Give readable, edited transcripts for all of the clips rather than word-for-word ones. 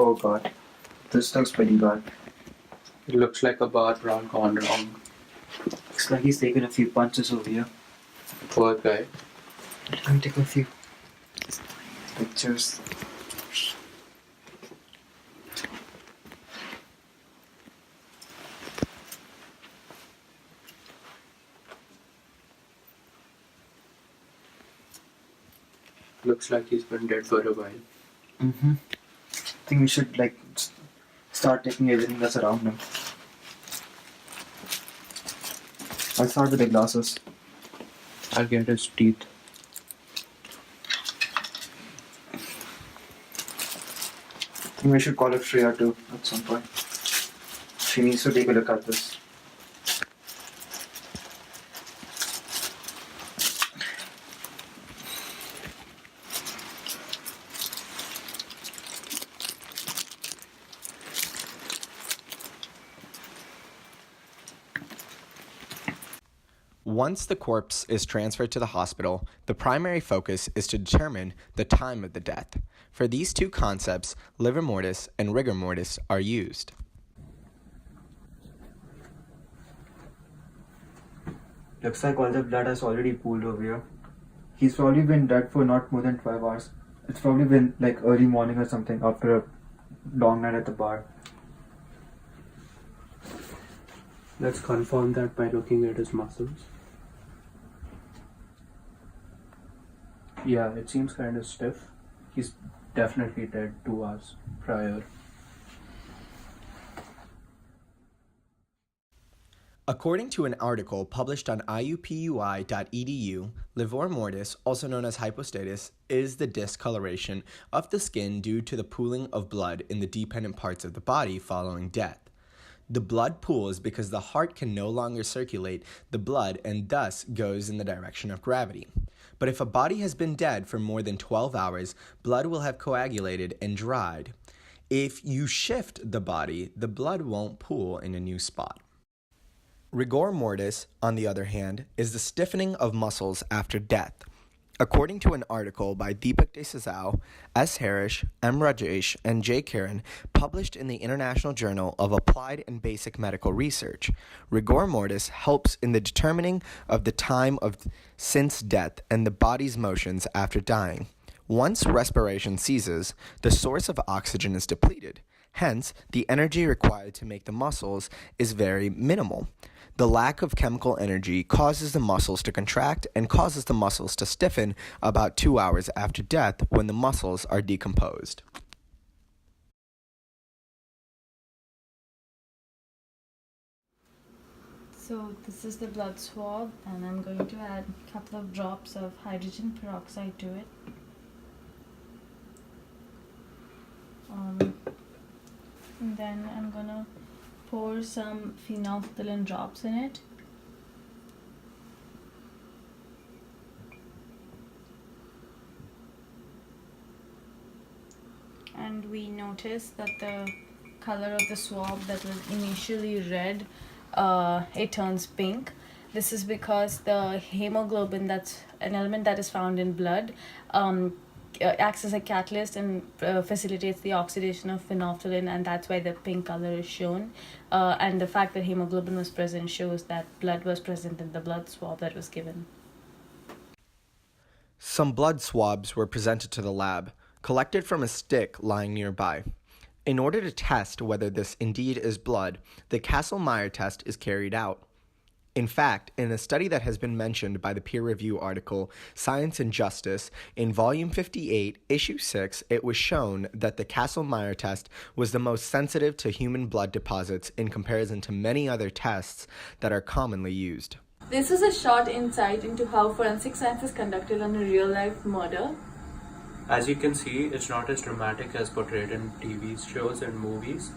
Oh god, this looks pretty bad. It looks like a bar brawl gone wrong. Looks like he's taken a few punches over here. Poor guy. Let me take a few pictures. Looks like he's been dead for a while. I think we should start taking everything that's around him. I'll start with the glasses. I'll get his teeth. I think we should call it Freya too at some point. She needs to take a look at this. Once the corpse is transferred to the hospital, the primary focus is to determine the time of the death. For these two concepts, livor mortis and rigor mortis are used. Looks like all the blood has already pooled over here. He's probably been dead for not more than 12 hours. It's probably been like early morning or something after a long night at the bar. Let's confirm that by looking at his muscles. Yeah, it seems kind of stiff. He's definitely dead 2 hours prior. According to an article published on iupui.edu, livor mortis, also known as hypostasis, is the discoloration of the skin due to the pooling of blood in the dependent parts of the body following death. The blood pools because the heart can no longer circulate the blood and thus goes in the direction of gravity. But if a body has been dead for more than 12 hours, blood will have coagulated and dried. If you shift the body, the blood won't pool in a new spot. Rigor mortis, on the other hand, is the stiffening of muscles after death. According to an article by Deepak Desai, S. Harish, M. Rajesh, and J. Kiran, published in the International Journal of Applied and Basic Medical Research, rigor mortis helps in the determining of the time of since death and the body's motions after dying. Once respiration ceases, the source of oxygen is depleted. Hence, the energy required to make the muscles is very minimal. The lack of chemical energy causes the muscles to contract and causes the muscles to stiffen about 2 hours after death when the muscles are decomposed. So this is the blood swab, and I'm going to add a couple of drops of hydrogen peroxide to it. And then I'm gonna pour some phenolphthalein drops in it. And we notice that the color of the swab that was initially red, it turns pink. This is because the hemoglobin, that's an element that is found in blood, acts as a catalyst and facilitates the oxidation of phenolphthalein, and that's why the pink color is shown. And the fact that hemoglobin was present shows that blood was present in the blood swab that was given. Some blood swabs were presented to the lab, collected from a stick lying nearby. In order to test whether this indeed is blood, the Kastle-Meyer test is carried out. In fact, in a study that has been mentioned by the peer review article Science and Justice, in Volume 58, Issue 6, it was shown that the Kastle-Meyer test was the most sensitive to human blood deposits in comparison to many other tests that are commonly used. This is a short insight into how forensic science is conducted on a real-life murder. As you can see, it's not as dramatic as portrayed in TV shows and movies.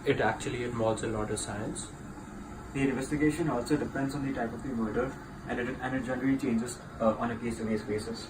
It actually involves a lot of science. The investigation also depends on the type of the murder, and it generally changes on a case-to-case basis.